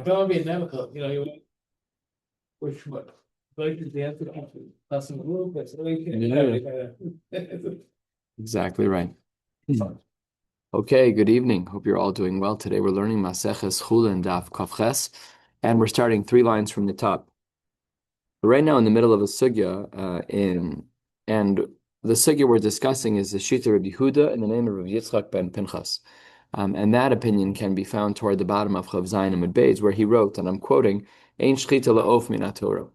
gonna be inevitable, which what? Like the answer to lesson group, that's really. Exactly right. Okay, good evening. Hope you're all doing well. Today we're learning Maseches Chullin Daf Kafches, and we're starting 3 lines from the top. We're right now in the middle of a sugya, and the sugya we're discussing is the Shita Rabbi Yehuda in the name of Rabbi Yitzchak ben Pinchas. And that opinion can be found toward the bottom of Chav Zayin Amud Beis, where he wrote, and I'm quoting, Ein shchita la'of min haTorah.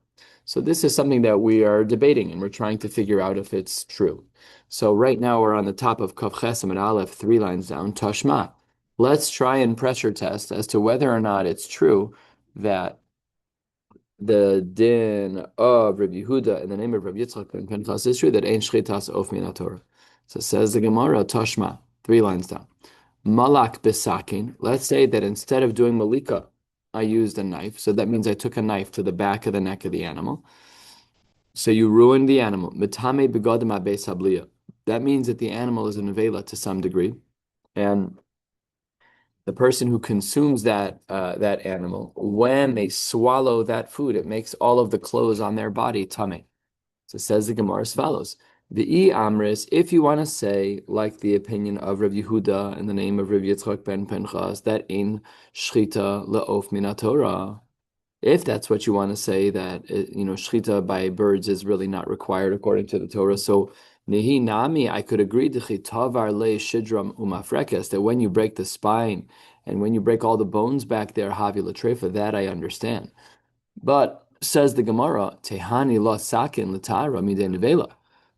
So this is something that we are debating, and we're trying to figure out if it's true. So right now we're on the top of Kav Ches Amud Aleph, 3 lines down, Tashma. Let's try and pressure test as to whether or not it's true that the din of Rabbi Yehuda in the name of Rabbi Yitzchak ben Pinchas is true that Ein shchitas of min haTorah. So says the Gemara, Tashma, 3 lines down. Malak besakin. Let's say that instead of doing malika, I used a knife. So that means I took a knife to the back of the neck of the animal. So you ruined the animal. Mitame begodim abeis habliya. That means that the animal is a nevela to some degree, and the person who consumes that animal, when they swallow that food, it makes all of the clothes on their body tame. So says the Gemara as follows. The amris, if you want to say, like the opinion of Rabbi Yehuda in the name of Rabbi Yitzchak ben Pinchas, that in shchita le'of min Torah, if that's what you want to say, that shchita by birds is really not required according to the Torah. So nehi nami, I could agree to chitavar le shidram umafrekes, that when you break the spine and when you break all the bones back there, havi latrefa, that I understand. But says the Gemara, tehani lo sakin l'tara midei nevela.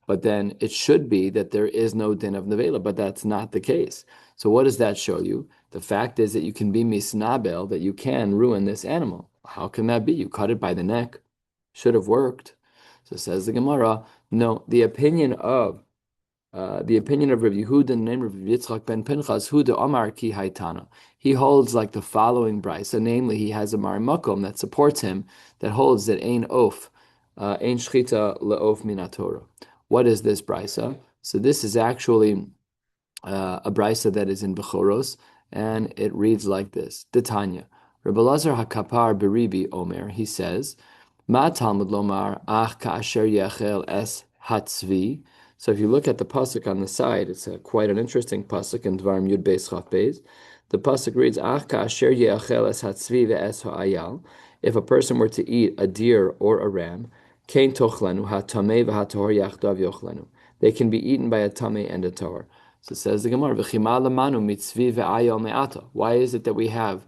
But then it should be that there is no din of nevela, but that's not the case. So what does that show you? The fact is that you can be misnabel, that you can ruin this animal. How can that be? You cut it by the neck. Should have worked. So says the Gemara, no, the opinion of Rabbi Yehuda in the name of Rabbi Yitzchak ben Pinchas, Huda Omar ki haitana. He holds like the following brisa, namely he has a marimakom that supports him, that holds that ein shchita le'of min haTorah. What is this brisa? So this is actually a brisa that is in Bechoros, and it reads like this: Detanya, Rabbi Lazar Hakapar Beribi Omer. He says, Ma Talmud Lomar Ach Ka'asher Yachel Es Hatzvi. So if you look at the pasuk on the side, it's quite an interesting pasuk in Dvarim Yud Beis Chaf Beis. The pasuk reads, Ach Ka'asher Yachel Es Hatzvi ve'es ha'ayal. If a person were to eat a deer or a ram, Kein Tochlenu Hatamei v'Hatahor Yachdav Yochlenu. They can be eaten by a tamei and a tahor. So it says the Gemara, why is it that we have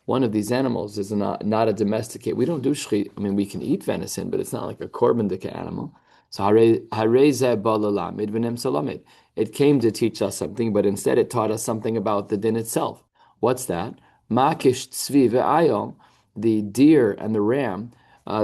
one of these animals is not a domesticated? We don't do shchit. I mean, we can eat venison, but it's not like a korban dika animal. So it came to teach us something, but instead it taught us something about the din itself. What's that? Makish tzvi ve'ayom, the deer and the ram,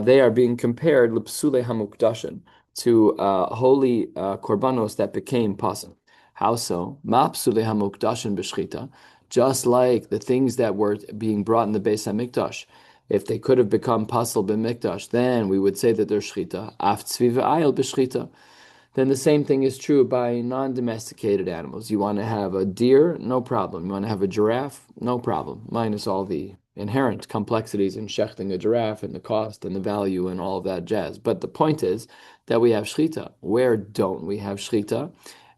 they are being compared l'psule hamukdashin, to holy korbanos that became pasul. How so? Mapsule hamukdashin b'shchita, just like the things that were being brought in the Beis Hamikdash. If they could have become pasul b'mikdash, then we would say that they're shchita. Af tzvi ve'ayel b'shchita. Then the same thing is true by non-domesticated animals. You want to have a deer, no problem. You want to have a giraffe, no problem. Minus all the inherent complexities in shechting a giraffe and the cost and the value and all of that jazz. But the point is that we have shchita. Where don't we have shchita?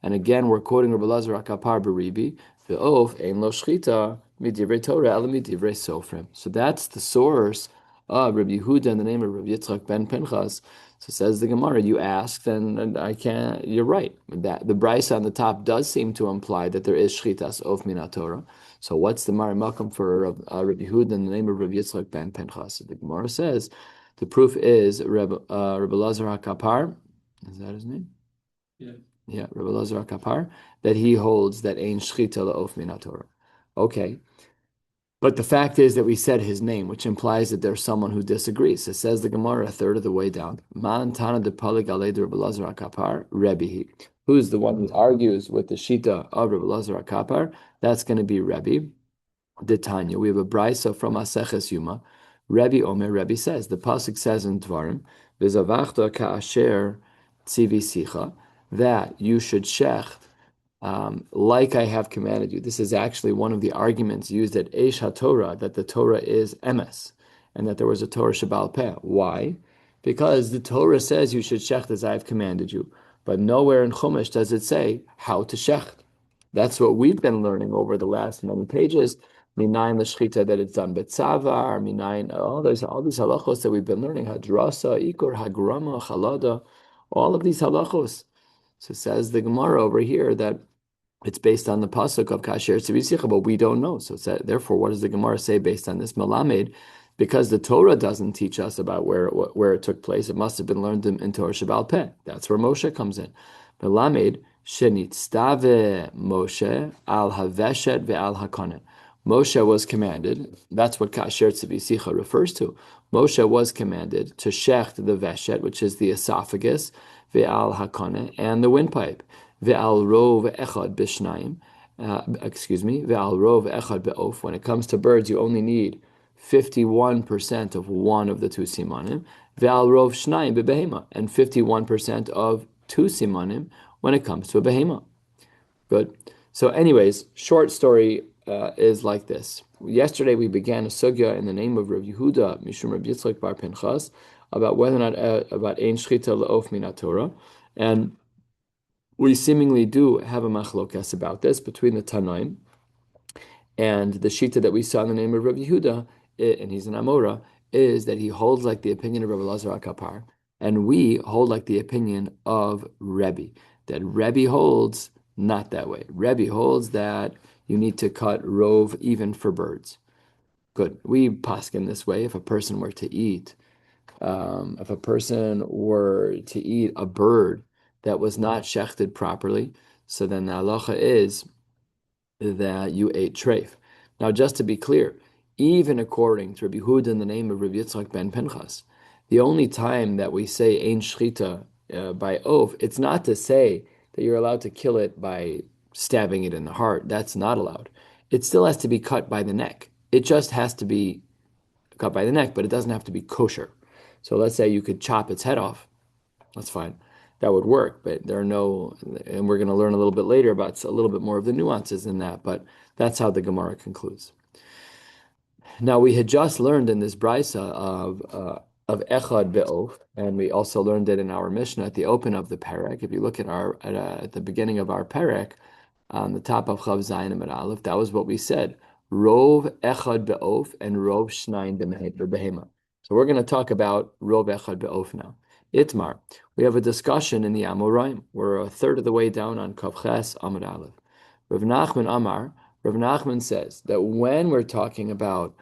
And again, we're quoting Rabbi Lazar Akapar Beribi, Ve'of ein lo shchita midivrei Torah ela midivrei sofrim. So that's the source of Rabbi Yehuda in the name of Rabbi Yitzchak ben Pinchas. So says the Gemara, you asked, and I can't. You're right. That the brisa on the top does seem to imply that there is shchitas of min Torah. So what's the marimakom for Rabbi Yehuda in the name of Rabbi Yitzchak ben Pinchas? The Gemara says the proof is Rabbi Lazar HaKapar. Is that his name? Yeah. Yeah, Rabbi Lazar HaKapar, that he holds that ein shchita la'of min Torah. Okay. But the fact is that we said his name, which implies that there's someone who disagrees. It says the Gemara a third of the way down. Man Tana de Palig Ale de Rabbi Lazar HaKapar, Rebbe. Who's the one who argues with the Shita of Rabbi Lazar HaKapar? That's going to be Rebbe. De Tanya. We have a brisa from Maseches Yuma. Rebbe Omer, Rebbe says, the pasuk says in Dvarim, V'zavachta ka'asher tzivi sicha, that you should shecht like I have commanded you. This is actually one of the arguments used at Eish HaTorah, that the Torah is emes, and that there was a Torah Shabbal Peh. Why? Because the Torah says you should shecht as I have commanded you, but nowhere in Chumash does it say how to shecht. That's what we've been learning over the last many pages. Minayin l'shchita, that it's done betzavar, minayin, all these halachos that we've been learning, hadrasa, ikur, hagrama, chalada, all of these halachos. So says the Gemara over here that it's based on the pasuk of kasher tzivisicha, but we don't know. So therefore, what does the Gemara say based on this malamed? Because the Torah doesn't teach us about where it took place. It must have been learned in Torah Shabbal Peh. That's where Moshe comes in. Malamed shenitztave Moshe al haveshet ve'al hakonet. Moshe was commanded. That's what kasher tzivisicha refers to. Moshe was commanded to shecht the veshet, which is the esophagus, ve'al hakonet, and the windpipe. Ve'al rov echad b'shnayim, ve'al rov echad be'of. When it comes to birds, you only need 51% of one of the two simanim. Ve'al rov shnayim be'behema, and 51% of two simanim when it comes to a behema. Good. So anyways, short story is like this. Yesterday we began a sugya in the name of Rav Yehuda, Mishum Rav Yitzchak bar Pinchas, about whether or not, about ein shchita le'of min Torah, and we seemingly do have a machlokas about this between the Tanaim and the Shita that we saw in the name of Rav Yehuda, and he's an Amora, is that he holds like the opinion of Rabbi Lazar HaKapar, and we hold like the opinion of Rebbe, that Rebbe holds not that way. Rebbe holds that you need to cut rove even for birds. Good. We paskin this way. If a person were to eat a bird that was not shechted properly, so then the halacha is that you ate treif. Now, just to be clear, even according to Rabbi Yehuda in the name of Rabbi Yitzchak ben Pinchas, the only time that we say ein shchita by oath, it's not to say that you're allowed to kill it by stabbing it in the heart. That's not allowed. It still has to be cut by the neck. It just has to be cut by the neck, but it doesn't have to be kosher. So let's say you could chop its head off. That's fine. That would work, but there are no, and we're going to learn a little bit later about a little bit more of the nuances in that, but that's how the Gemara concludes. Now, we had just learned in this brisa of echad be'of, and we also learned it in our Mishnah at the open of the perek. If you look at the beginning of our perek, on the top of Chav Zayin and Aleph, that was what we said. Rov echad be'of and rov shnayin behema. So we're going to talk about rov echad be'of now. Itmar, we have a discussion in the Amoraim. We're a third of the way down on Kav Ches Amud Aleph. Rav Nachman says that when we're talking about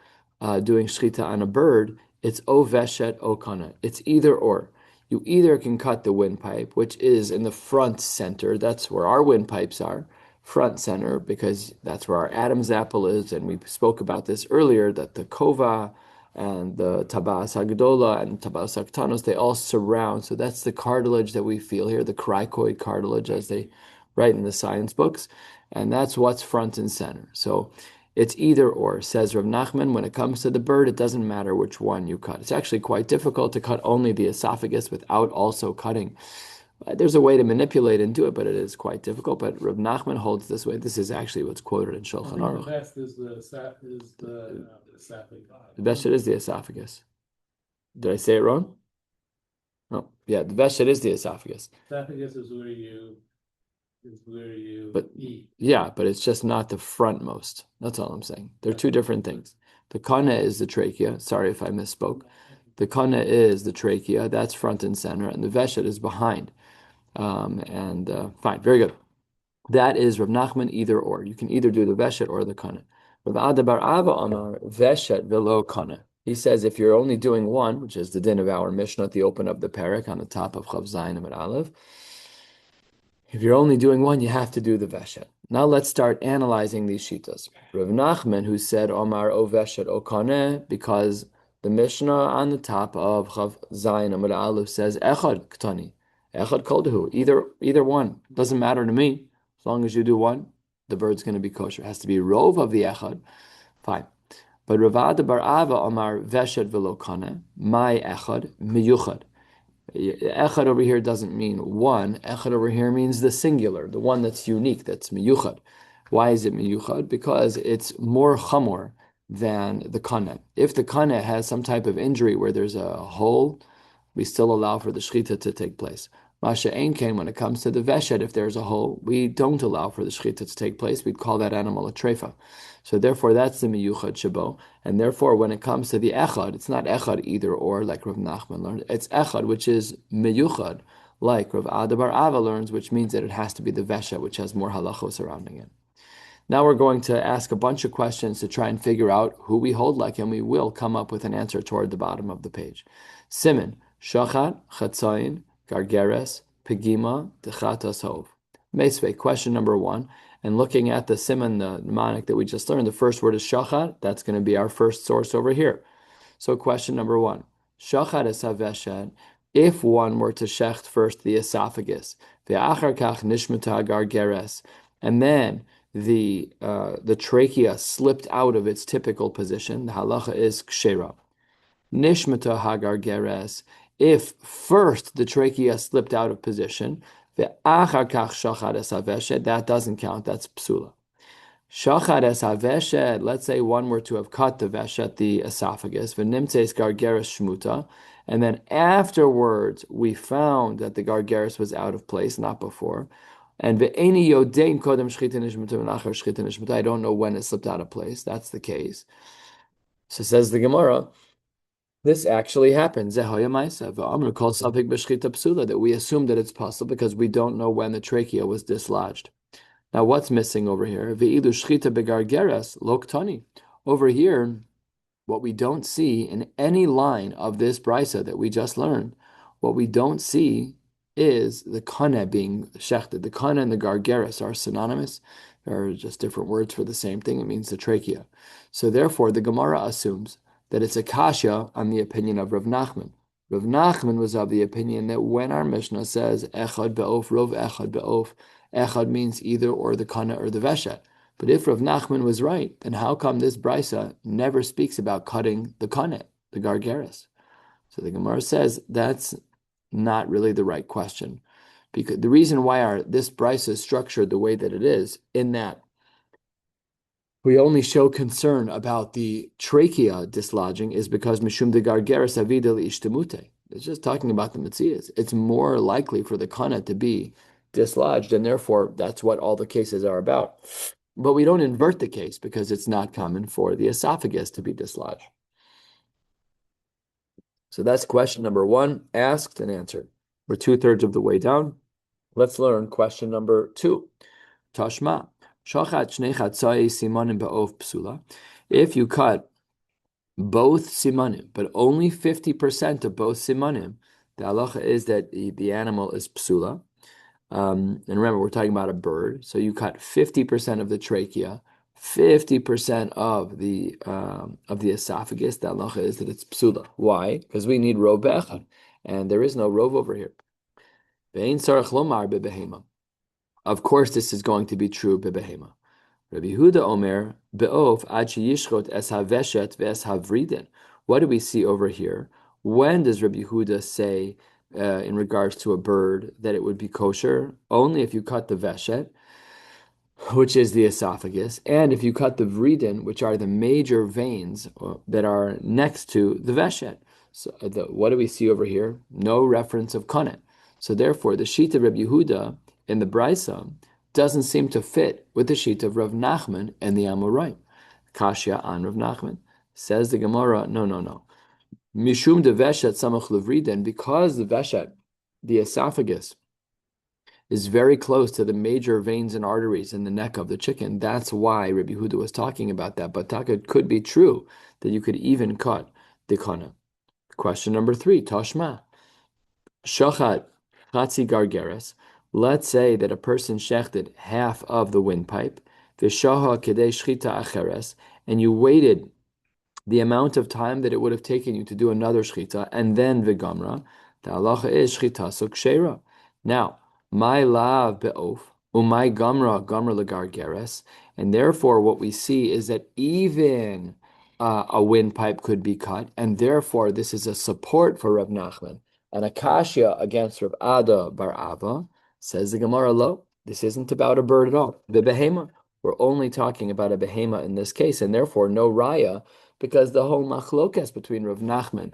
doing shchita on a bird, it's o veshet o kana. It's either or. You either can cut the windpipe, which is in the front center. That's where our windpipes are, front center, because that's where our Adam's apple is. And we spoke about this earlier, that the kova and the tabas hagdola and tabas haktanos, they all surround. So that's the cartilage that we feel here, the cricoid cartilage, as they write in the science books. And that's what's front and center. So it's either or, says Rav Nachman. When it comes to the bird, it doesn't matter which one you cut. It's actually quite difficult to cut only the esophagus without also cutting. There's a way to manipulate and do it, but it is quite difficult. But Rav Nachman holds this way. This is actually what's quoted in Shulchan Aruch. The best is the esophagus. The best is the esophagus. Did I say it wrong? No. Yeah, the best is the esophagus. Esophagus is where you eat. Yeah, but it's just not the frontmost. That's all I'm saying. They're two different things. The kana is the trachea. Sorry if I misspoke. The kana is the trachea. That's front and center, and the veshet is behind. Fine, very good. That is Rav Nachman, either or. You can either do the veshet or the kana. Rav Ada bar Ava Amar veshet velo kana. He says if you're only doing one, which is the din of our Mishnah at the open of the perek on the top of Chav Zayin and Aleph, if you're only doing one, you have to do the veshet. Now let's start analyzing these shitas. Rav Nachman, who said Omar o veshet o kaneh, because the Mishnah on the top of Chav Zayin Amud Aleph says echad ktani, echad koldehu, either one. Doesn't matter to me. As long as you do one, the bird's going to be kosher. It has to be rov of the echad. Fine. But Rav Ada bar Ava Omar veshet velo kaneh, my echad miyuchad. Echad over here doesn't mean one. Echad over here means the singular, the one that's unique, that's miyuchad. Why is it miyuchad? Because it's more chamor than the kana. If the kana has some type of injury where there's a hole, we still allow for the shechita to take place. Masha Ein Kain, when it comes to the veshet, if there's a hole, we don't allow for the shechita to take place. We'd call that animal a treifa. So therefore, that's the miyuchad shabo. And therefore, when it comes to the echad, it's not echad either or, like Rav Nachman learned. It's echad, which is miyuchad, like Rav Adabar Ava learns, which means that it has to be the veshet, which has more halachos surrounding it. Now we're going to ask a bunch of questions to try and figure out who we hold like, and we will come up with an answer toward the bottom of the page. Siman, shachat, chatzayin, gargeres, pegima, techatas hov. Meisvei, question number 1. And looking at the siman, the mnemonic that we just learned, the first word is shachat. That's going to be our first source over here. So question number 1. Shachat es haveshet. If one were to shecht first the esophagus, ve'achar kach nishmata gargeres, and then the trachea slipped out of its typical position, the halacha is kshera. Nishmata hagar geres, if first the trachea slipped out of position, ve'achar kach shachad es haveshet, that doesn't count, that's psula. Shachad es haveshet, let's say one were to have cut the veshet, the esophagus, v'nimtzeis gargeres shmuta, and then afterwards we found that the gargeres was out of place, not before. And ve'eni yodein kodem shchita nishmata v'nachar shchita nishmata, I don't know when it slipped out of place. That's the case. So says the Gemara, this actually happens. That we assume that it's possible because we don't know when the trachea was dislodged. Now, what's missing over here? Over here, what we don't see in any line of this brisa that we just learned, what we don't see is the kana being shechted. The kana and the gargeres are synonymous. They're just different words for the same thing. It means the trachea. So therefore, the Gemara assumes that it's a kasha on the opinion of Rav Nachman. Rav Nachman was of the opinion that when our Mishnah says echad be'of, rov echad be'of, echad means either or the kana or the veshet. But if Rav Nachman was right, then how come this brisa never speaks about cutting the kana, the gargeres? So the Gemara says that's not really the right question. Because the reason why this brisa is structured the way that it is, in that we only show concern about the trachea dislodging, is because mishum de gargeres avida ishtemute. It's just talking about the metzias. It's more likely for the kana to be dislodged, and therefore that's what all the cases are about. But we don't invert the case because it's not common for the esophagus to be dislodged. So that's question number 1, asked and answered. We're 2/3 of the way down. Let's learn question number 2. Tashma. If you cut both simanim, but only 50% of both simanim, the halacha is that the animal is psula. And remember, we're talking about a bird. So you cut 50% of the trachea, 50% of the esophagus. The halacha is that it's psula. Why? Because we need rov be'echad, and there is no rov over here. Ve'ein sarach lomar be'behema. Of course, this is going to be true bebehema. Rabbi Yehuda Omer be'of ad sheyishchot es haveshet ve'es havriden. What do we see over here? When does Rabbi Yehuda say in regards to a bird that it would be kosher? Only if you cut the veshet, which is the esophagus, and if you cut the vriden, which are the major veins that are next to the veshet. So what do we see over here? No reference of kanet. So therefore, the sheet of Rabbi Yehuda in the brisa doesn't seem to fit with the sheet of Rav Nachman and the Amoraim. Kashya on Rav Nachman. Says the Gemara, no. Mishum de veshet samach levriden, because the veshet, the esophagus, is very close to the major veins and arteries in the neck of the chicken. That's why Rabbi Yehuda was talking about that. But it could be true that you could even cut the kana. Question number 3, Tashma. Shachat chatzi gargeres. Let's say that a person shechted half of the windpipe, v'shaha kedei shchita acheres, and you waited the amount of time that it would have taken you to do another shchita, and then v'gamra. The halacha is shchita so kshera. Now, my lav be'of, umay gamra legargeres, and therefore what we see is that even a windpipe could be cut, and therefore this is a support for Rav Nachman. And Akashia against Rav Ada bar Ava says the Gemara, lo, this isn't about a bird at all. The behema, we're only talking about a behema in this case, and therefore no raya, because the whole machlokas between Rav Nachman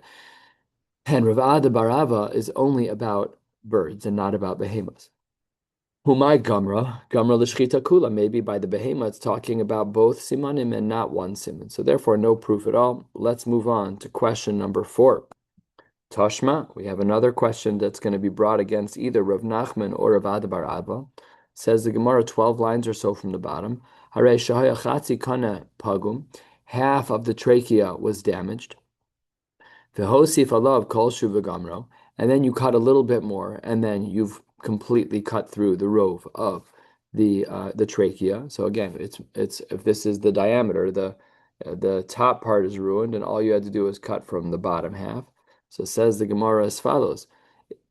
and Rav Ada bar Ava is only about birds and not about behemoths. Humai Gamra l'shchita kula. Maybe by the behema it's talking about both simanim and not one siman. So therefore, no proof at all. Let's move on to question number 4. Tashma, we have another question that's going to be brought against either Rav Nachman or Rav Ada bar Ava. Says the Gemara 12 lines or so from the bottom. Harei shahaya chatzi kana pagum. Half of the trachea was damaged. V'hosif alav kol shu v'gamro. And then you cut a little bit more, and then you've completely cut through the rove of the trachea. So again, it's if this is the diameter, the top part is ruined, and all you had to do is cut from the bottom half. So it says the Gemara as follows: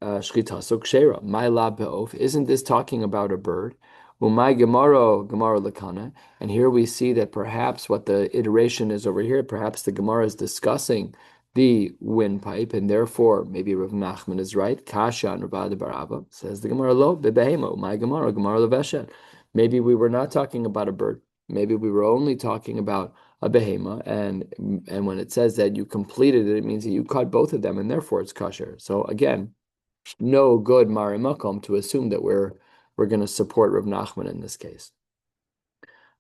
Shchita sukshera, my lab be'of. Isn't this talking about a bird? Umay Gemara lakana. And here we see that perhaps what the iteration is over here, perhaps the Gemara is discussing the windpipe, and therefore maybe Rav Nachman is right. Kasha and Rav Ada bar Ava says the Gemara lo bebehemo my Gemara leveshet. Maybe we were not talking about a bird. Maybe we were only talking about a behema, and when it says that you completed it, it means that you cut both of them, and therefore it's kosher. So again, no good mari makom to assume that we're going to support Rav Nachman in this case.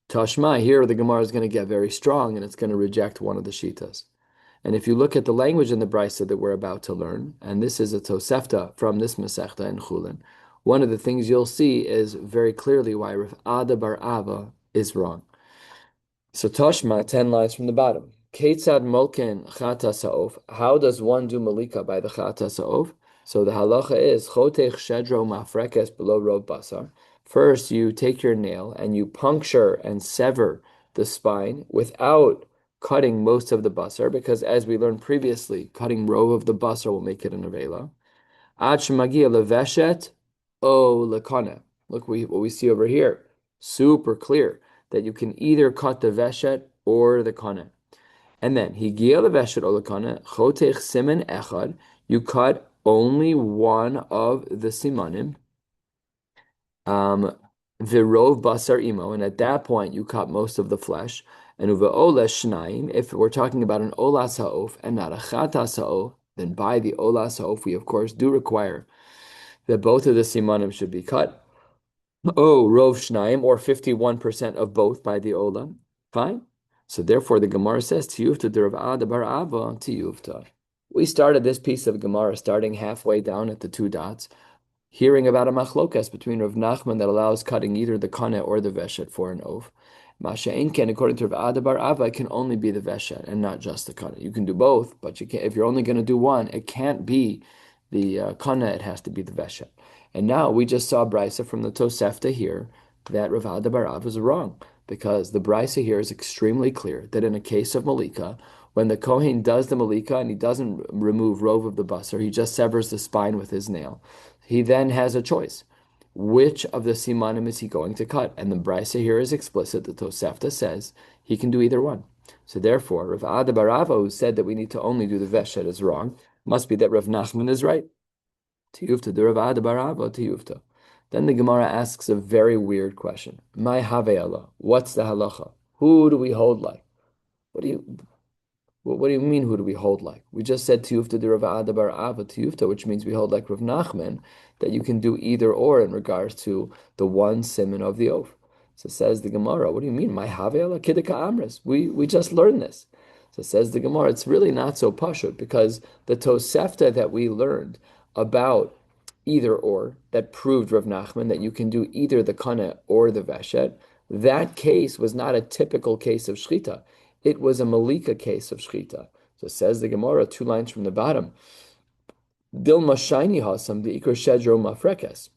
Tashma, here the Gemara is going to get very strong, and it's going to reject one of the shitas. And if you look at the language in the brisa that we're about to learn, and this is a tosefta from this Masechta in Chullin, one of the things you'll see is very clearly why Rav Ada bar Ava is wrong. So Toshma, 10 lines from the bottom. Ketzad molken chata sa'of. How does one do malika by the chata sa'of? So the halacha is chotech shedro mafrekes below rov basar. First, you take your nail and you puncture and sever the spine without cutting most of the basar, because as we learned previously, cutting rov of the basar will make it an avela. Ad shemagia leveshet o lekana. Look what we see over here. Super clear that you can either cut the veshet or the kana. And then higia leveshet o lekana chotech siman echad. You cut only one of the simanim. Virov basar imo, and at that point you cut most of the flesh. And uve'ola shnaim, if we're talking about an olas ha'of and not a chatas ha'of, then by the olas ha'of we of course do require that both of the simanim should be cut. Oh, rov shnaim, or 51% of both by the ola. Fine. So therefore the Gemara says tiyufta de Rav Ada bar Ava tiyufta. We started this piece of Gemara starting halfway down at the 2 dots, hearing about a machlokas between Rav Nachman that allows cutting either the kana or the veshet for an oaf. Masha'in ken, according to Rav Ada bar Ava, it can only be the veshet and not just the kana. You can do both, but you can't. If you're only going to do one, it can't be the kana. It has to be the veshet. And now we just saw brisa from the Tosefta here that Rav Ada bar Ava is wrong, because the brisa here is extremely clear that in a case of malika, when the kohen does the malika and he doesn't remove rov of the basar, he just severs the spine with his nail. He then has a choice. Which of the simanim is he going to cut? And the brisa here is explicit. The Tosefta says he can do either one. So therefore, Rav Ada bar Ava, who said that we need to only do the veshet, is wrong. Must be that Rav Nachman is right. Tiyufta de Rav Ada bar Ava tiyufta. Then the Gemara asks a very weird question. My have'ala. What's the halacha? Who do we hold like? What do you mean, who do we hold like? We just said tiyufta de Rav Ada bar Ava tiyufta, which means we hold like Rav Nachman, that you can do either or in regards to the one siman of the oath. So says the Gemara, what do you mean? My have'ala kidika amris. We just learned this. So says the Gemara, it's really not so pashut, because the Tosefta that we learned about either or, that proved Rav Nachman that you can do either the kana or the veshet, that case was not a typical case of shchita. It was a malika case of shchita. So says the Gemara, 2 lines from the bottom. Dilma shiny hasam the ikar shedro mafrekes.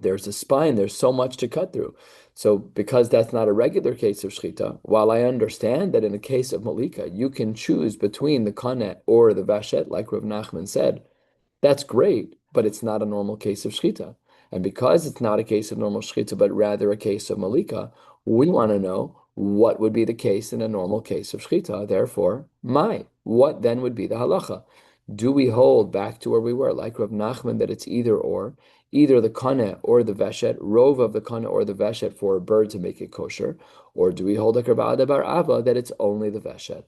There's a spine, there's so much to cut through. So because that's not a regular case of shchita, while I understand that in a case of malika, you can choose between the kana or the vashet, like Rav Nachman said, that's great, but it's not a normal case of shchita. And because it's not a case of normal shchita, but rather a case of malika, we want to know what would be the case in a normal case of shchita. Therefore, what then would be the halacha? Do we hold back to where we were, like Rav Nachman, that it's either the kana or the veshet, rove of the kana or the veshet for a bird to make it kosher, or do we hold like Rav Ada bar Ava that it's only the veshet?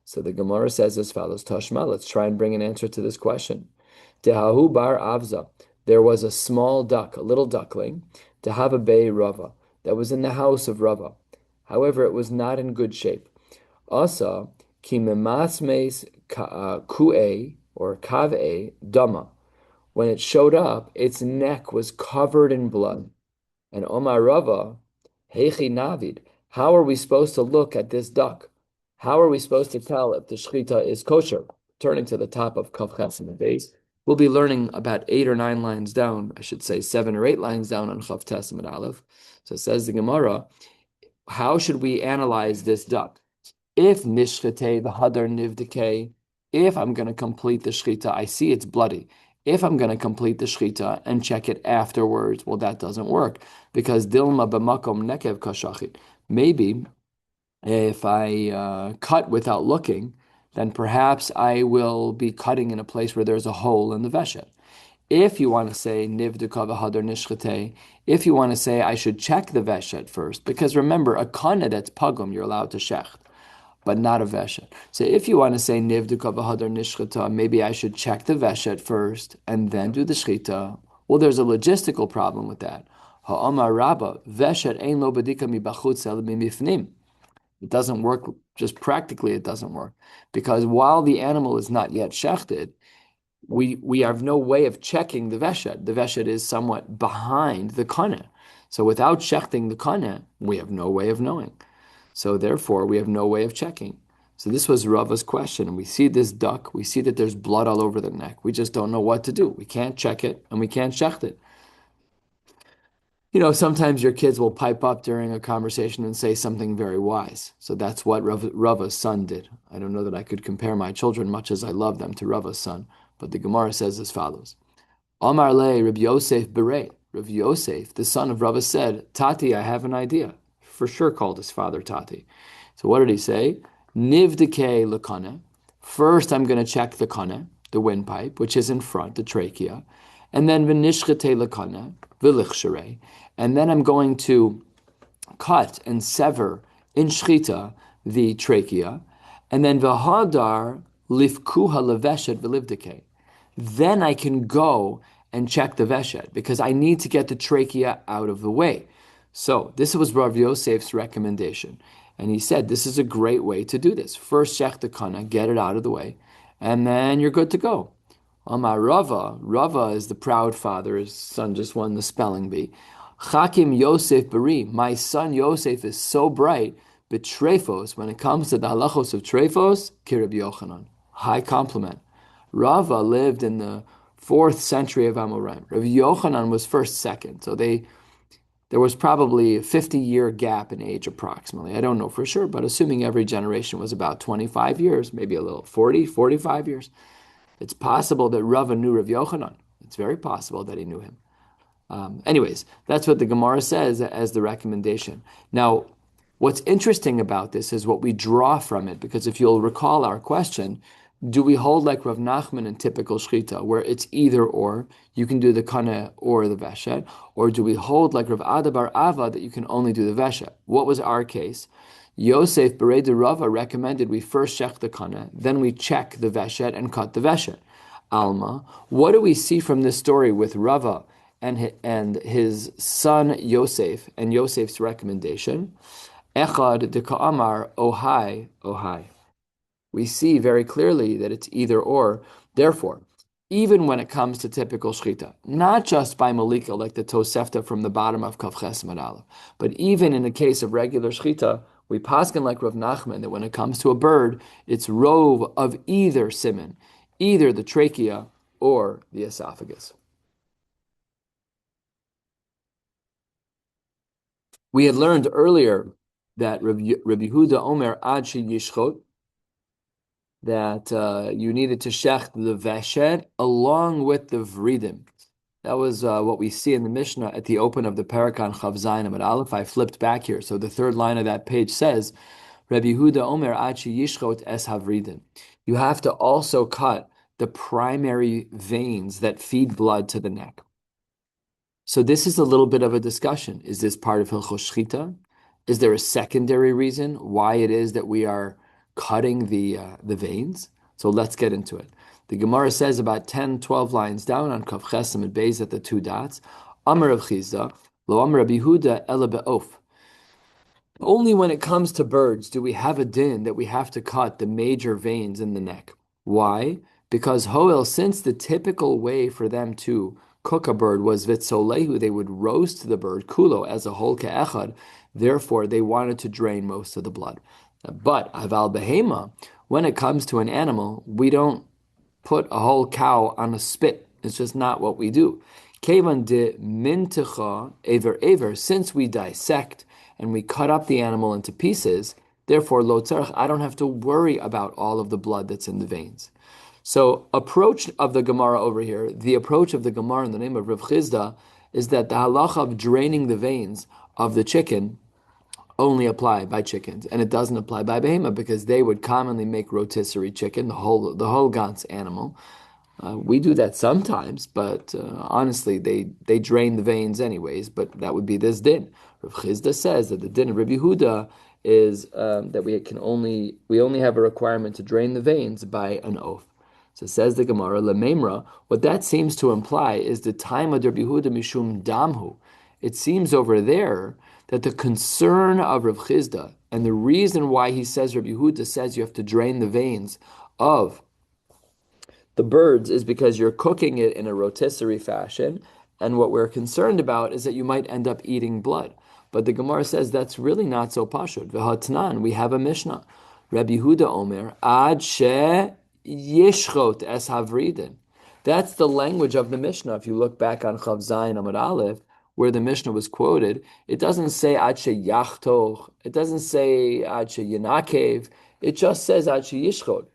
So the Gemara says as follows, Tashma, let's try and bring an answer to this question. Tehahu bar Avza, there was a small duck, a little duckling, Tehava Bei Rava, that was in the house of Rava. However, it was not in good shape. Asa, ki memasmes ku'e, or kav'e, dama. When it showed up, its neck was covered in blood. And Omar Rava, Heichi Navid, how are we supposed to look at this duck? How are we supposed to tell if the shechita is kosher? Turning to the top of Kaf Ches in the base, we'll be learning about 8 or 9 lines down, I should say 7 or 8 lines down on Kaf Ches and Aleph. So it says the Gemara, how should we analyze this duck? If nishchete the hadar nivdike, if I'm going to complete the shechita, I see it's bloody. If I'm going to complete the shechita and check it afterwards, well, that doesn't work because dilma b'makom nekev kashachit. Maybe if I cut without looking, then perhaps I will be cutting in a place where there's a hole in the veshet. If you want to say nivdika v'hadar nishchete, if you want to say I should check the veshet first, because remember, a kana that's pagum, you're allowed to shecht, but not a veshet. So if you want to say nivdika v'hadar nishcheta, maybe I should check the veshet first and then do the shchita. Well, there's a logistical problem with that. Ha'amar rabba veshet ein lo badika mibachutz el mimifnim. It doesn't work. Just practically, it doesn't work because while the animal is not yet shechted, we have no way of checking the veshet. The veshet is somewhat behind the kana. So without shechting the kana, we have no way of knowing. So therefore, we have no way of checking. So this was Rava's question. And we see this duck. We see that there's blood all over the neck. We just don't know what to do. We can't check it and we can't shecht it. You know, sometimes your kids will pipe up during a conversation and say something very wise. So that's what Rava's son did. I don't know that I could compare my children, much as I love them, to Rava's son. But the Gemara says as follows. Amar le Rabbi Yosef Berei. Rabbi Yosef, the son of Rava, said, Tati, I have an idea. For sure called his father Tati. So what did he say? Nivdike lekane. First, I'm going to check the kane, the windpipe, which is in front, the trachea. And then v'nishchete lekane, v'lichshere. And then I'm going to cut and sever in shchita the trachea. And then v'hadar lifkuha leveshet v'livdike. Then I can go and check the veshet because I need to get the trachea out of the way. So this was Rav Yosef's recommendation. And he said, this is a great way to do this. First, shech the kana, get it out of the way, and then you're good to go. Amar Rava, Rava is the proud father. His son just won the spelling bee. Chakim Yosef Bari, my son Yosef is so bright, but Trefos, when it comes to the halachos of Trefos, Kirab Yochanan. High compliment. Rava lived in the 4th century of Amoraim. Rav Yochanan was first, second. So there was probably a 50-year gap in age approximately. I don't know for sure, but assuming every generation was about 25 years, maybe a little 40, 45 years, it's possible that Rava knew Rav Yochanan. It's very possible that he knew him. Anyways, that's what the Gemara says as the recommendation. Now, what's interesting about this is what we draw from it, because if you'll recall our question, do we hold like Rav Nachman in typical shchita, where it's either or, you can do the kana or the veshet, or do we hold like Rav Ada bar Ava that you can only do the veshet? What was our case? Yosef Berei de Rava recommended we first check the kana, then we check the veshet and cut the veshet. Alma, what do we see from this story with Rava and his son Yosef and Yosef's recommendation? Echad de ka'amar ohai ohai. We see very clearly that it's either or. Therefore, even when it comes to typical shchita, not just by malika like the Tosefta from the bottom of Kaf Ches Aleph, but even in the case of regular shchita, we paskin like Rav Nachman that when it comes to a bird, it's rove of either siman, either the trachea or the esophagus. We had learned earlier that Rabbi Yehuda Omer ad she yishchot, that you needed to shech the veshet along with the vridim. That was what we see in the Mishnah at the open of the Parakan Chav Zayin Amud Aleph. I flipped back here, so the 3rd line of that page says, Rabbi Yehuda Omer Achi Yishchot Es Havridin. You have to also cut the primary veins that feed blood to the neck. So this is a little bit of a discussion. Is this part of Hilchos Shchita? Is there a secondary reason why it is that we are cutting the veins? So let's get into it. The Gemara says about 10, 12 lines down on Kaf Chesem and Beis at the two dots, Amar Rav Chizda, Lo Amar Rabbi Yehuda Ela Be'of. Only when it comes to birds do we have a din that we have to cut the major veins in the neck. Why? Because Hoel, since the typical way for them to cook a bird was vitzolehu, they would roast the bird, kulo, as a whole ke'echad, therefore they wanted to drain most of the blood. But aval behema, when it comes to an animal, we don't put a whole cow on a spit. It's just not what we do. Kevan de mintecha ever, since we dissect and we cut up the animal into pieces, therefore lo tzarech, I don't have to worry about all of the blood that's in the veins. So approach of the Gemara over here, the approach of the Gemara in the name of Rav Chizda is that the halacha of draining the veins of the chicken only apply by chickens, and it doesn't apply by behema because they would commonly make rotisserie chicken, the whole Gans animal. We do that sometimes, but honestly, they drain the veins anyways. But that would be this din. Rav Chizda says that the din of Rabbi Yehuda is that we only have a requirement to drain the veins by an oath. So says the Gemara, Lememra, what that seems to imply is the time of Rabbi Yehuda mishum damhu. It seems over there that the concern of Rav Chizda and the reason why he says Rabbi Yehuda says you have to drain the veins of the birds is because you're cooking it in a rotisserie fashion, and what we're concerned about is that you might end up eating blood. But the Gemara says that's really not so pashut. V'hatnan, we have a Mishnah. Rabbi Yehuda Omer, ad she yishchot es havridin. That's the language of the Mishnah. If you look back on Chav Zayin Amud Aleph, where the Mishnah was quoted, it doesn't say ad she yachtoch, it doesn't say ad she yinakev, it just says ad she yishchot.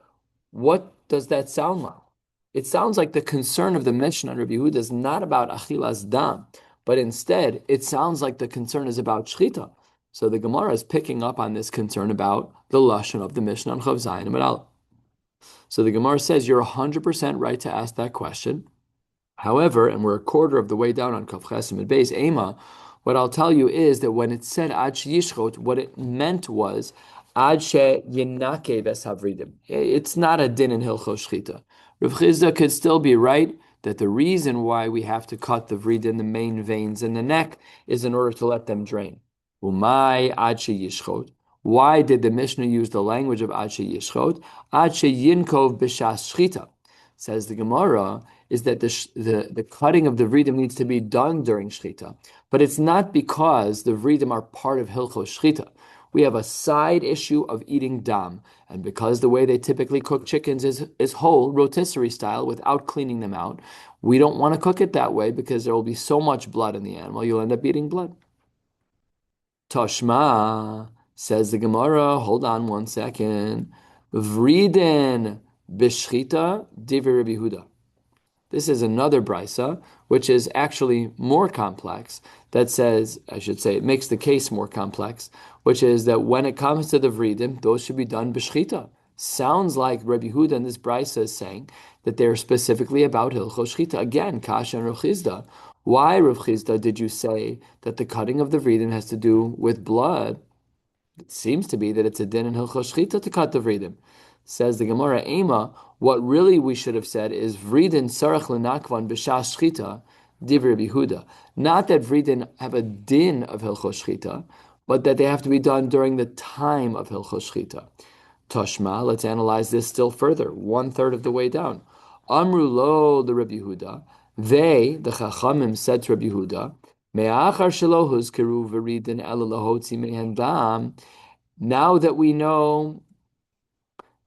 What does that sound like? It sounds like the concern of the Mishnah on Rabbi Yehuda is not about achilas dam, but instead it sounds like the concern is about shchita. So the Gemara is picking up on this concern about the lashon of the Mishnah on Chav Zayin Amud Aleph. So the Gemara says you're 100% right to ask that question. However, and we're a quarter of the way down on Kaf Chesem and Beis Ema, what I'll tell you is that when it said ad yishchot, what it meant was ad she yinake ves havridim. It's not a din in Hilchos Shchita. Rav Chizda could still be right that the reason why we have to cut the vridin, the main veins in the neck, is in order to let them drain. Umay ad she yishchot. Why did the Mishnah use the language of ad she yishchot? Ad she yinkov b'shas shchita. Says the Gemara, is that the cutting of the vridim needs to be done during shchita. But it's not because the vridim are part of Hilchos Shchita. We have a side issue of eating dam. And because the way they typically cook chickens is whole, rotisserie style, without cleaning them out, we don't want to cook it that way because there will be so much blood in the animal, you'll end up eating blood. Toshma, says the Gemara, hold on one second. Vriden b'shchita divrei Rabbi Yehuda. This is another brisa, which is actually more complex, that says, I should say, it makes the case more complex, which is that when it comes to the vridim, those should be done b'shchita. Sounds like Rabbi Yehuda in this brisa is saying that they're specifically about Hilchos Shchita. Again, Kasha and Rav Chizda. Why, Rav Chizda, did you say that the cutting of the vridim has to do with blood? It seems to be that it's a din in Hilchos Shchita to cut the vridim. Says the Gemara, Ema, what really we should have said is vridin sarach lenakvan b'shas shchita divrei Rabbi Yehuda. Not that vridin have a din of Hilchos Shchita, but that they have to be done during the time of Hilchos Shchita. Toshma, let's analyze this still further, 1/3 of the way down. Amru lo the Rabbi Yehuda. They, the Chachamim, said to Rabbi Yehuda, Me'achar shelo huzkeru v'ridin ela lahotzi mehen dam. Now that we know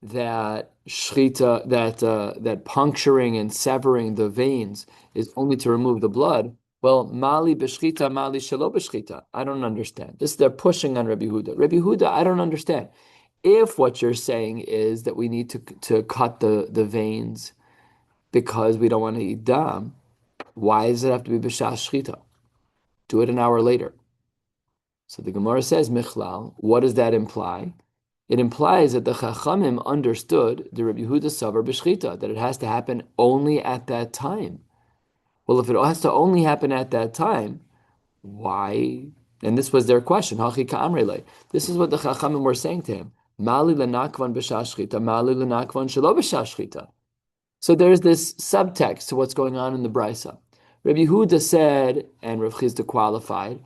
that shchita, that puncturing and severing the veins is only to remove the blood, well, mali b'shchita, mali shelo b'shchita. I don't understand. They're pushing on Rabbi Yehuda. Rabbi Yehuda, I don't understand. If what you're saying is that we need to cut the veins because we don't want to eat dam, why does it have to be b'shas shchita? Do it an hour later. So the Gemara says, Michlal, what does that imply? it implies that the Chachamim understood the Rabbi Yehuda Savar b'shchita, that it has to happen only at that time. Well, if it has to only happen at that time, why? And this was their question. Hachi ka'amrele. This is what the Chachamim were saying to him. Mali lenakvan b'shashchita, mali lenakvan shelo b'shashchita. So there's this subtext to what's going on in the Brisa. Rabbi Yehuda said, and Rav Chizda qualified,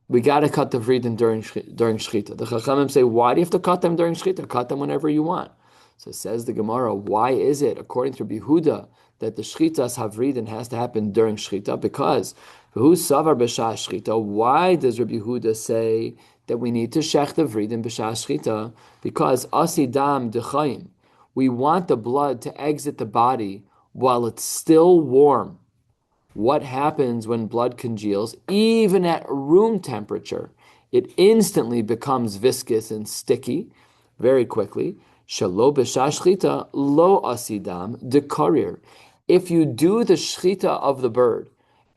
we got to cut the vridin during shchita. The Chachamim say, why do you have to cut them during shchita? Cut them whenever you want. So says the Gemara, why is it, according to Rabbi Yehuda, that the shchitas havridin has to happen during shchita? Because who's savar b'shah shchita? Why does Rabbi Yehuda say that we need to shech the vridin b'shah shchita? Because asidam dechayim. We want the blood to exit the body while it's still warm. What happens when blood congeals, even at room temperature? It instantly becomes viscous and sticky very quickly. Shalo b'shah shchita lo asidam dekarir. If you do the shchita of the bird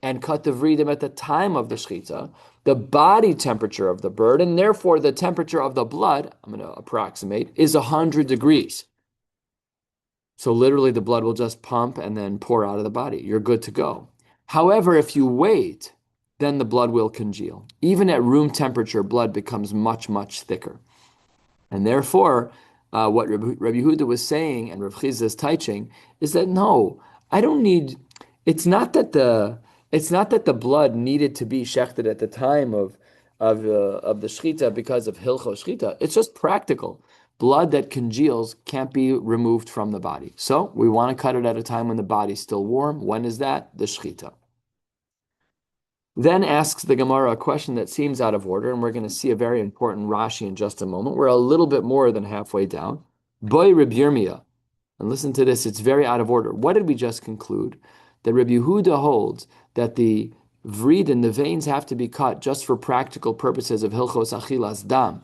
and cut the vridim at the time of the shchita, the body temperature of the bird, and therefore the temperature of the blood, I'm going to approximate, is 100 degrees. So literally the blood will just pump and then pour out of the body. You're good to go. However, if you wait, then the blood will congeal. Even at room temperature, blood becomes much, much thicker. And therefore, what Rabbi Yehuda was saying and Rav Chizda is teaching is that no, I don't need. It's not that the blood needed to be shechted at the time of the shchita because of hilchos shchita. It's just practical. Blood that congeals can't be removed from the body. So we want to cut it at a time when the body's still warm. When is that? The shchita. Then asks the Gemara a question that seems out of order, and we're going to see a very important Rashi in just a moment. We're a little bit more than halfway down. Boy Rabbi Yirmiyah. And listen to this, it's very out of order. What did we just conclude? That Rabbi Yehuda holds that the vridin, the veins, have to be cut just for practical purposes of hilchos achilas dam,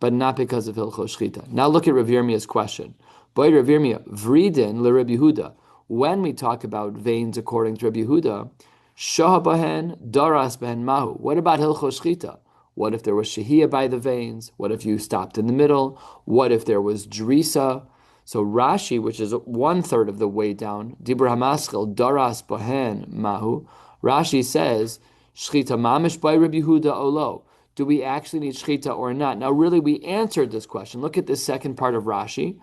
but not because of hilchos shchita. Now look at Rabbi Yirmiyah's question. Boy Rabbi Yirmiyah, vridin le Rabbi Yehuda. When we talk about veins according to Rabbi Yehuda, shah bahen, daras bahen mahu. What about hilchos shchita? What if there was shehiyah by the veins? What if you stopped in the middle? What if there was drisa? So Rashi, which is 1/3 of the way down, Dibur Hamaschil, Daras Bohen Mahu, Rashi says, Shchita Mamish by Rabbi Yehuda Olo. Do we actually need Shchita or not? Now, really, we answered this question. Look at the second part of Rashi.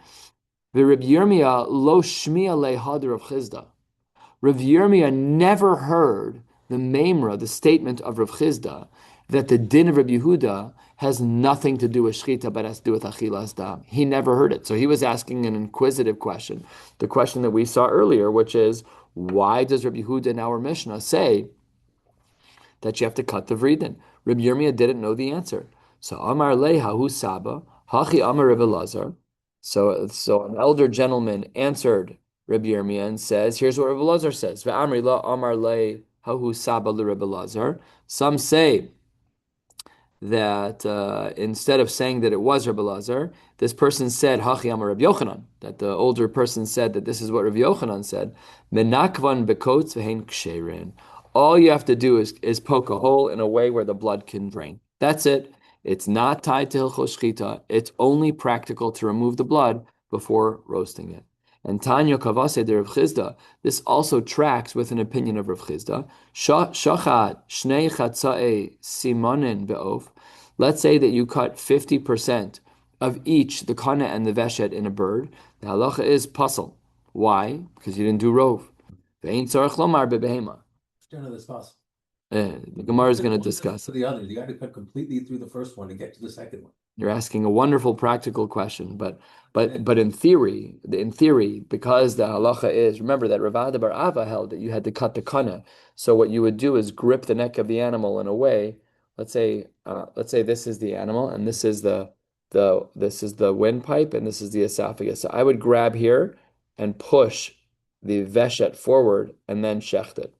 The Rabbi Yirmiyah lo shmiya lehad Rav Chizda. Rabbi Yirmiyah never heard the memra, the statement of Rav Chizda, that the din of Rabbi Yehuda has nothing to do with shchita, but has to do with achilas dam. He never heard it. So he was asking an inquisitive question. The question that we saw earlier, which is, why does Rabbi Yehuda in our Mishnah say that you have to cut the vridin? Rabbi Yirmiyah didn't know the answer. So Amar leha hu saba, hachi Amar Rabbi Lazar. So an elder gentleman answered Rabbi Yirmiyah and says, here's what Rabbi Lazar says. Ve'amri la Amar leha hu saba le Rabbi Lazar. Some say that instead of saying that it was Rabbi Lazar, this person said, Hachi Amar Rabbi Yochanan, that the older person said that this is what Rabbi Yochanan said, Menakvan bekotz v'hein ksherin. All you have to do is poke a hole in a way where the blood can drain. That's it. It's not tied to hilchos shchita. It's only practical to remove the blood before roasting it. And Tanya Kavase de Rav Chizda, this also tracks with an opinion of Rav Chizda. Shachat shnei chatza'e simonin be'of. Let's say that you cut 50% of each, the kana and the veshet in a bird. The halacha is pasal. Why? Because you didn't do rov. Ve'ein tzarich lomar be'behema. The Gemara is going to discuss it. The other, you got to cut completely through the first one to get to the second one. You're asking a wonderful practical question, but in theory, because the halacha is, remember that Rav Ada bar Ava held that you had to cut the kana. So what you would do is grip the neck of the animal in a way. Let's say this is the animal and this is the windpipe and this is the esophagus. So I would grab here and push the veshet forward and then shecht it.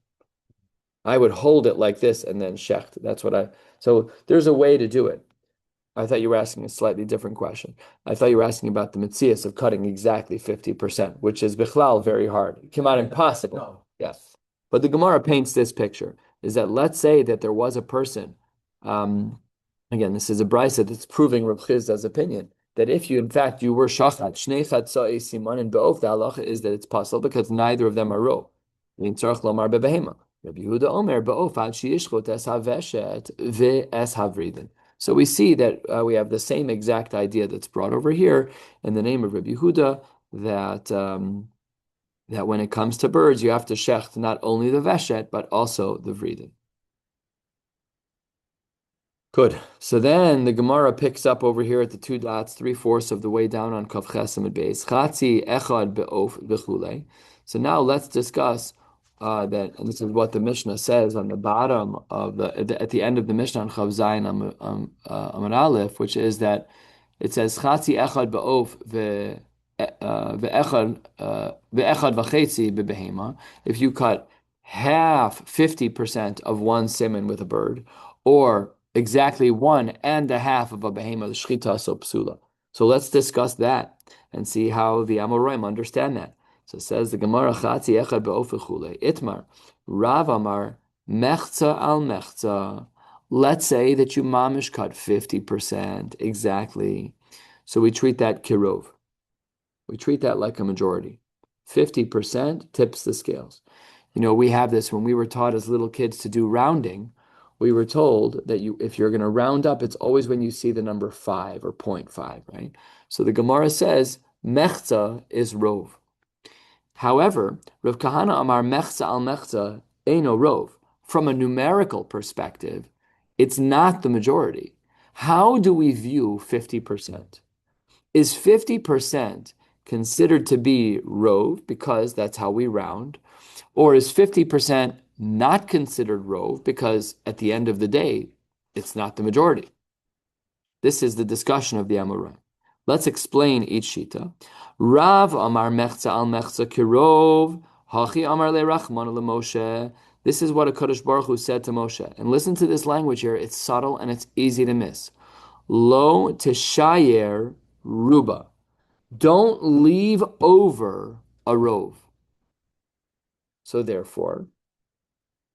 I would hold it like this and then shecht. So there's a way to do it. I thought you were asking a slightly different question. I thought you were asking about the mitzias of cutting exactly 50%, which is bichlal very hard. It came out impossible. No. Yes. But the Gemara paints this picture, is that let's say that there was a person, again, this is a brisa that's proving Rav Chizda's opinion, that if you, in fact, you were shachat, shnei chatzai simanin be'of, the halacha is that it's possible because neither of them are rov. Min tzarich lomar bebehema. Rabbi Yehuda Omer be'of ad sheyishchot es haveshet ve'es havridin. So we see that we have the same exact idea that's brought over here in the name of Rabbi Yehuda, that when it comes to birds, you have to shecht not only the veshet, but also the vridin. Good. So then the Gemara picks up over here at the 2 dots, 3/4 of the way down on Kav Ches Amud Beis. Chatzi echad be'of b'chulei. So now let's discuss that, and this is what the Mishnah says on the bottom of at the end of the Mishnah on Chav Zayin Amud Aleph, which is that it says Chatzi echad be'of ve'echad v'chetzi bebehema. If you cut half, 50% of one siman with a bird, or exactly 1.5 of a behema, the shchita so psula. So let's discuss that and see how the Amoraim understand that. So it says the Gemara Chatzi echad be'ofechule itmar Rav Amar mechza al mechza. Let's say that you mamish cut 50% exactly. So we treat that kirov. We treat that like a majority. 50% tips the scales. You know, we have this when we were taught as little kids to do rounding. We were told that if you're going to round up, it's always when you see the number 5 or 0.5, right? So the Gemara says, mechza is rov. However, Rav Kahana Amar mechza al mechza eino rov. From a numerical perspective, it's not the majority. How do we view 50%? Is 50% considered to be rov because that's how we round? Or is 50% not considered rov because at the end of the day, it's not the majority? This is the discussion of the Amoraim. Let's explain each shita. Rav Amar mechza al mechza kirov, hachi Amar le Rachman le Moshe. This is what a Kadosh Baruch Hu said to Moshe. And listen to this language here. It's subtle and it's easy to miss. Lo teshayer ruba. Don't leave over a rov. So therefore,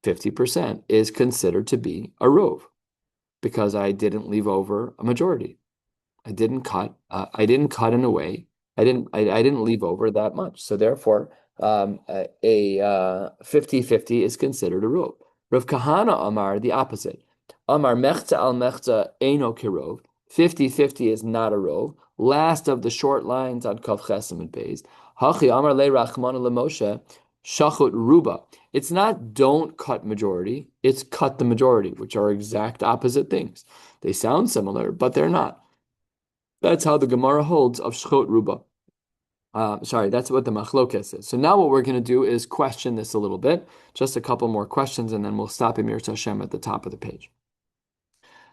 50% is considered to be a rov because I didn't leave over a majority. I didn't cut in a way. I didn't leave over that much. So therefore, a 50-50 is considered a rov. Rav Kahana Amar, the opposite. Amar mechza al mechza eino kirov. 50-50 is not a rov. Last of the short lines on Kav Ches Amud Beis. Hachi Amar le Rachman le Moshe. Shachut ruba. It's not don't cut majority, it's cut the majority, which are exact opposite things. They sound similar, but they're not. That's how the Gemara holds of shchot ruba. That's what the machlokes is. So now what we're going to do is question this a little bit, just a couple more questions, and then we'll stop in Mirza Hashem at the top of the page.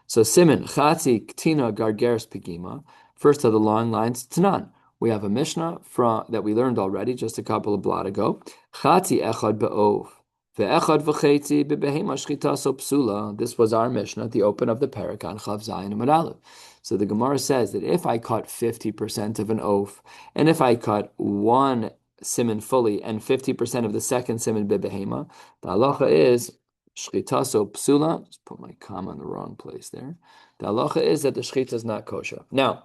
So Siman, Chatzi, Ktina, Gargeres, Pegima, first of the long lines, Tanan. We have a Mishnah that we learned already just a couple of blot ago. Chatzi echad be'of, ve'echad v'chetzi be'behema shchita so psula. This was our Mishnah at the open of the parak on Chav Zayin Amud Aleph. So the Gemara says that if I cut 50% of an oaf, and if I cut one siman fully and 50% of the second siman be'behema, the halacha is shchita so psula. Just put my comma in the wrong place there. The halacha is that the shchita is not kosher. Now,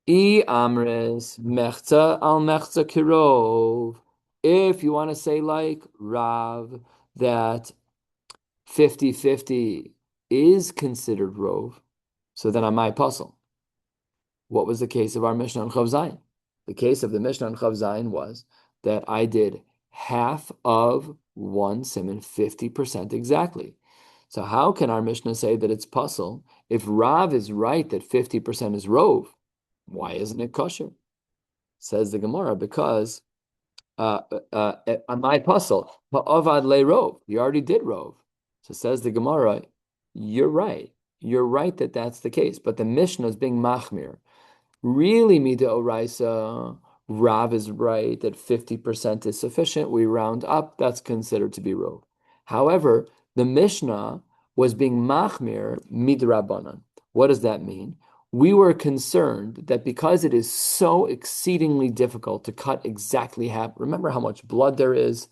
I amres mechza al mechza kirov. If you want to say like Rav, that 50-50 is considered rov, so then on my puzzle. What was the case of our Mishnah on Chav Zayin? The case of the Mishnah on Chav Zayin was that I did half of one siman, 50% exactly. So how can our Mishnah say that it's puzzle if Rav is right that 50% is rov? Why isn't it kosher? Says the Gemara, because on my puzzle, ha'avad le rov, you already did rov. So says the Gemara, you're right. You're right that that's the case, but the Mishnah is being machmir. Really, mida oraisa, Rav is right that 50% is sufficient. We round up, that's considered to be rov. However, the Mishnah was being machmir midrabanan. What does that mean? We were concerned that because it is so exceedingly difficult to cut exactly half, remember how much blood there is?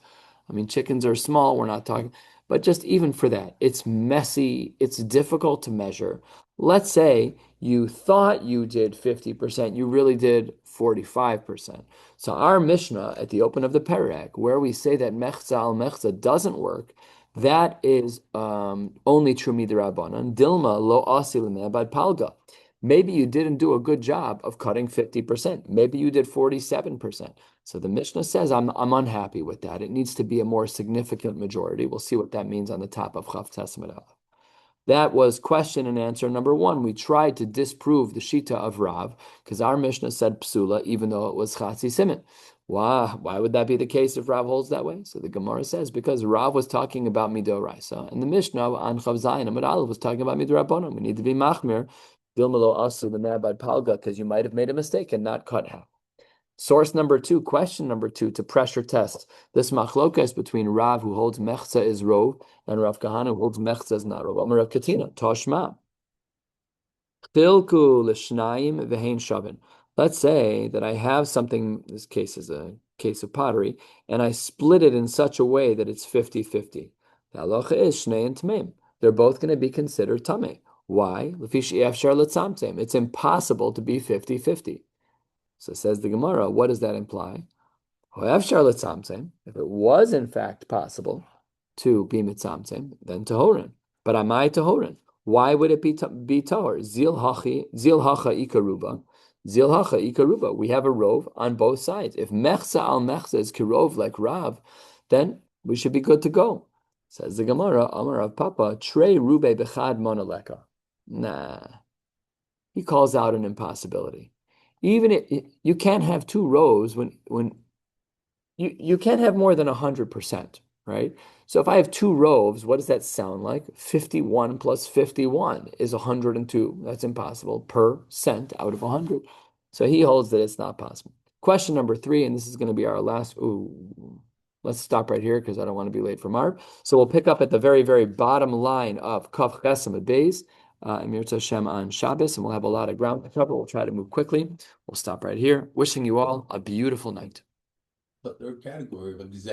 I mean, chickens are small, we're not talking, but just even for that, it's messy, it's difficult to measure. Let's say you thought you did 50%, you really did 45%. So our Mishnah at the open of the Perek, where we say that mechza al mechza doesn't work, that is only true midrabanan. Dilma lo asil bad palga. Maybe you didn't do a good job of cutting 50%. Maybe you did 47%. So the Mishnah says, I'm unhappy with that. It needs to be a more significant majority. We'll see what that means on the top of Chav Tesmet. That was question and answer number one. We tried to disprove the Shita of Rav because our Mishnah said psula, even though it was Chatzi Siman. Why would that be the case if Rav holds that way? So the Gemara says because Rav was talking about Midoraisa and the Mishnah on Chav Zayin Amud Aleph was talking about Midorabanan. We need to be machmir, Dilmalo Asu the Nabad Palga, because you might have made a mistake and not cut half. Source number two, question number two, to pressure test this machlokas between Rav, who holds mechza is rov, and Rav Kahana, who holds mechza is not rov. Amar Rav Katina, Toshma. Chilku l'shnayim v'hein shavin. Let's say that I have something, this case is a case of pottery, and I split it in such a way that it's 50-50. The halacha is shnei and tmeim. They're both going to be considered tameh. Why? It's impossible to be 50-50. So says the Gemara, what does that imply? If it was in fact possible to be mitzamtzem, then tohorin. But amai tohorin. Why would it be tahor? Zil hacha ikaruba. Zil hacha ikaruba. We have a rov on both sides. If mechza al mechza is kirov like Rav, then we should be good to go. Says the Gemara, Amar Rav Papa, trei rube bechad monaleka. Nah. He calls out an impossibility. Even if you can't have two rows when you can't have more than 100%, right? So if I have two rows, what does that sound like? 51 plus 51 is 102. That's impossible. Percent out of 100. So he holds that it's not possible. Question number 3, and this is going to be our last. Let's stop right here because I don't want to be late for Marv. So we'll pick up at the very, very bottom line of Kaf Chesam Beis. Emir Hashem on Shabbos, and we'll have a lot of ground to cover. We'll try to move quickly. We'll stop right here. Wishing you all a beautiful night. The third category of exact